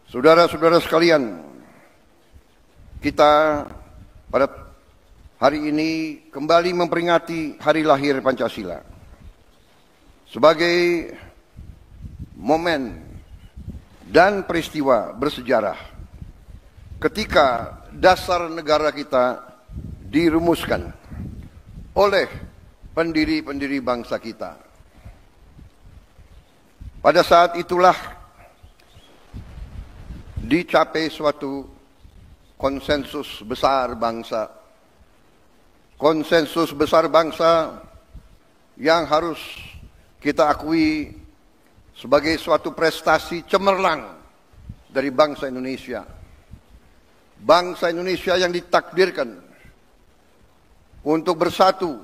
Saudara-saudara sekalian, kita pada hari ini kembali memperingati hari lahir Pancasila sebagai momen dan peristiwa bersejarah ketika dasar negara kita dirumuskan oleh pendiri-pendiri bangsa kita. Pada saat itulah dicapai suatu konsensus besar bangsa. Konsensus besar bangsa yang harus kita akui sebagai suatu prestasi cemerlang dari bangsa Indonesia. Bangsa Indonesia yang ditakdirkan untuk bersatu,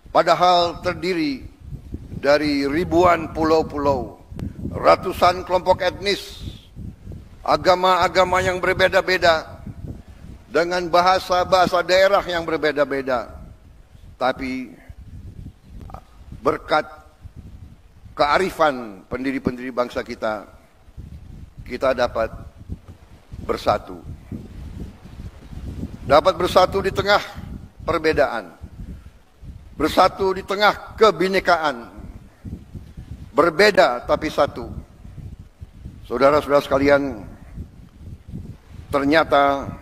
padahal terdiri dari ribuan pulau-pulau, ratusan kelompok etnis, agama-agama yang berbeda-beda, dengan bahasa-bahasa daerah yang berbeda-beda. Tapi berkat kearifan pendiri-pendiri bangsa kita, kita dapat bersatu. Dapat bersatu di tengah perbedaan. Bersatu di tengah kebinekaan. Berbeda tapi satu. Saudara-saudara sekalian, ternyata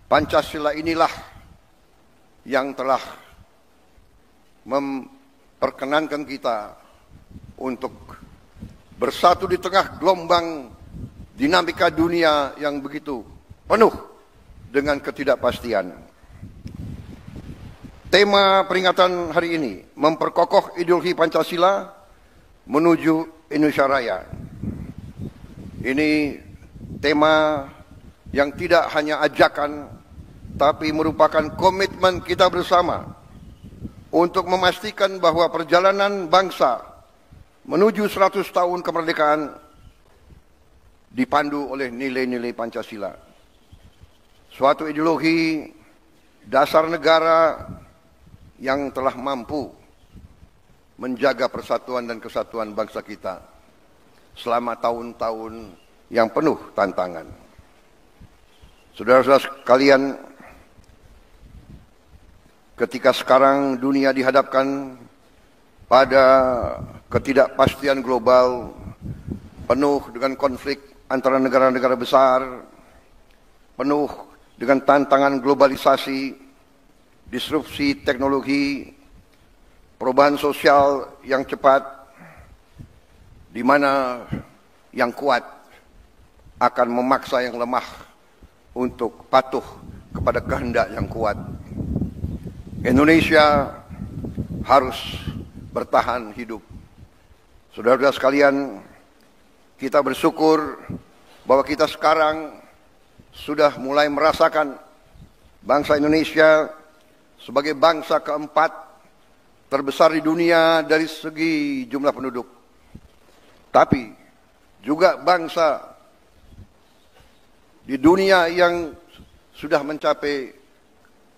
Pancasila inilah yang telah memperkenankan kita untuk bersatu di tengah gelombang dinamika dunia yang begitu penuh dengan ketidakpastian. Tema peringatan hari ini memperkokoh ideologi Pancasila menuju Indonesia Raya. Ini tema yang tidak hanya ajakan, tapi merupakan komitmen kita bersama untuk memastikan bahwa perjalanan bangsa menuju 100 tahun kemerdekaan dipandu oleh nilai-nilai Pancasila. Suatu ideologi dasar negara yang telah mampu menjaga persatuan dan kesatuan bangsa kita selama tahun-tahun yang penuh tantangan. Saudara-saudara sekalian, ketika sekarang dunia dihadapkan pada ketidakpastian global, penuh dengan konflik antara negara-negara besar, penuh dengan tantangan globalisasi, disrupsi teknologi, perubahan sosial yang cepat, di mana yang kuat akan memaksa yang lemah untuk patuh kepada kehendak yang kuat. Indonesia harus bertahan hidup. Saudara-saudara sekalian, kita bersyukur bahwa kita sekarang sudah mulai merasakan bangsa Indonesia sebagai bangsa keempat terbesar di dunia dari segi jumlah penduduk. Tapi juga bangsa di dunia yang sudah mencapai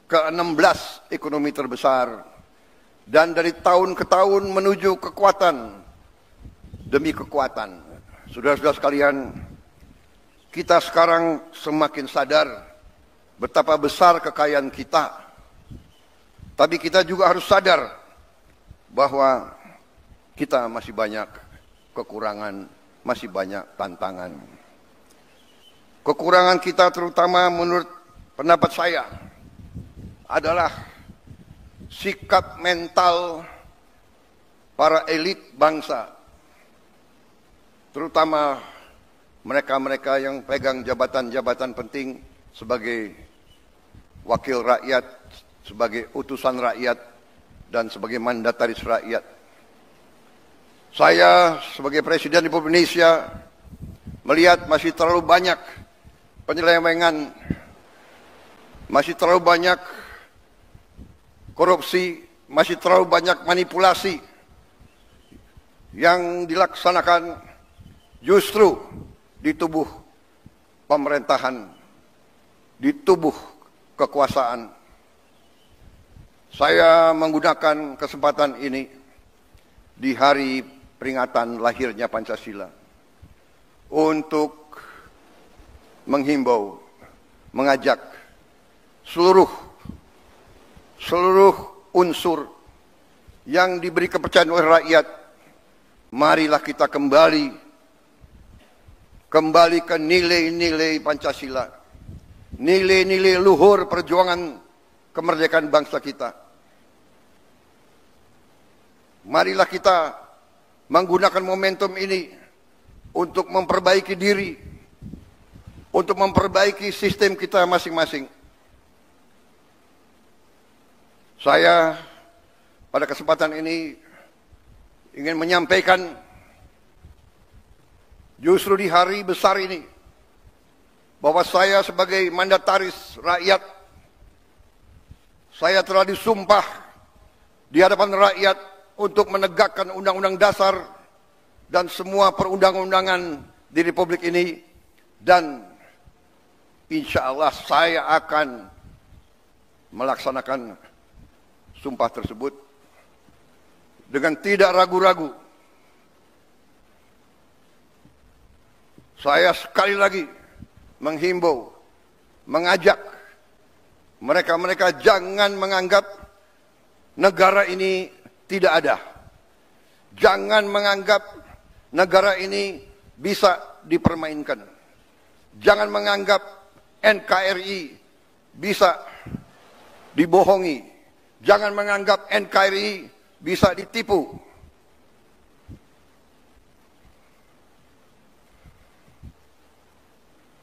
ke-16 ekonomi terbesar, dan dari tahun ke tahun menuju kekuatan demi kekuatan. Saudara-saudara sekalian, kita sekarang semakin sadar betapa besar kekayaan kita. Tapi kita juga harus sadar bahwa kita masih banyak kekurangan, masih banyak tantangan. Kekurangan kita terutama menurut pendapat saya adalah sikap mental para elit bangsa, terutama mereka-mereka yang pegang jabatan-jabatan penting sebagai wakil rakyat, sebagai utusan rakyat, dan sebagai mandataris rakyat. Saya sebagai Presiden Republik Indonesia melihat masih terlalu banyak penyelewengan, masih terlalu banyak korupsi, masih terlalu banyak manipulasi yang dilaksanakan justru di tubuh pemerintahan, di tubuh kekuasaan. Saya menggunakan kesempatan ini di hari peringatan lahirnya Pancasila untuk menghimbau, mengajak seluruh unsur yang diberi kepercayaan oleh rakyat, marilah kita kembali ke nilai-nilai Pancasila, nilai-nilai luhur perjuangan kemerdekaan bangsa kita. Marilah kita menggunakan momentum ini untuk memperbaiki diri, untuk memperbaiki sistem kita masing-masing. Saya pada kesempatan ini ingin menyampaikan, justru di hari besar ini, bahwa saya sebagai mandataris rakyat, saya telah disumpah di hadapan rakyat untuk menegakkan Undang-Undang Dasar dan semua perundang-undangan di Republik ini, dan insya Allah saya akan melaksanakan sumpah tersebut dengan tidak ragu-ragu. Saya sekali lagi menghimbau, mengajak mereka-mereka jangan menganggap negara ini tidak ada. Jangan menganggap negara ini bisa dipermainkan. Jangan menganggap NKRI bisa dibohongi. Jangan menganggap NKRI bisa ditipu.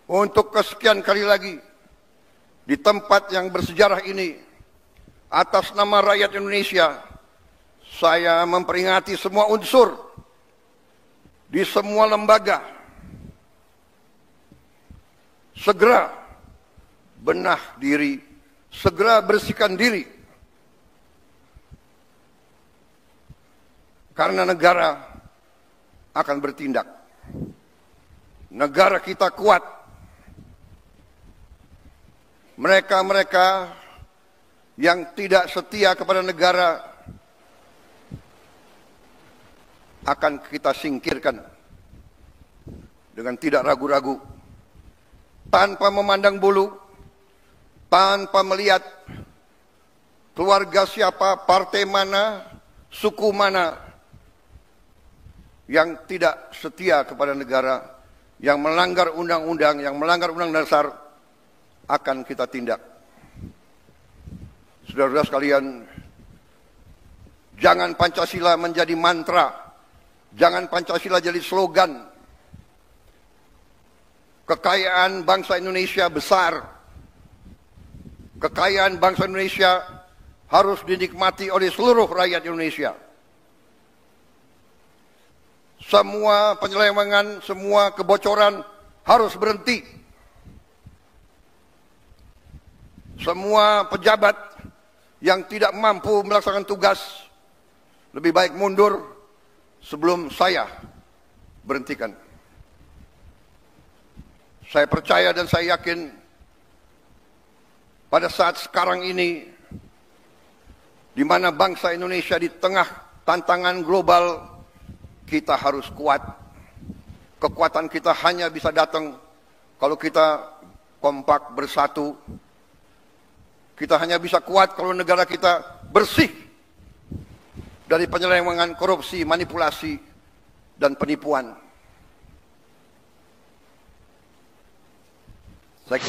Untuk kesekian kali lagi, di tempat yang bersejarah ini, atas nama rakyat Indonesia, saya memperingati semua unsur di semua lembaga, segera benah diri, segera bersihkan diri. Karena negara akan bertindak. Negara kita kuat. Mereka-mereka yang tidak setia kepada negara akan kita singkirkan dengan tidak ragu-ragu, tanpa memandang bulu, tanpa melihat keluarga siapa, partai mana, suku mana yang tidak setia kepada negara, yang melanggar undang-undang, yang melanggar undang dasar, akan kita tindak. Saudara-saudara sekalian, jangan Pancasila menjadi mantra, jangan Pancasila jadi slogan. Kekayaan bangsa Indonesia besar, kekayaan bangsa Indonesia harus dinikmati oleh seluruh rakyat Indonesia. Semua penyelewengan, semua kebocoran harus berhenti. Semua pejabat yang tidak mampu melaksanakan tugas lebih baik mundur sebelum saya berhentikan. Saya percaya dan saya yakin pada saat sekarang ini, di mana bangsa Indonesia di tengah tantangan global, kita harus kuat. Kekuatan kita hanya bisa datang kalau kita kompak bersatu. Kita hanya bisa kuat kalau negara kita bersih dari penyelewengan, korupsi, manipulasi, dan penipuan. Saya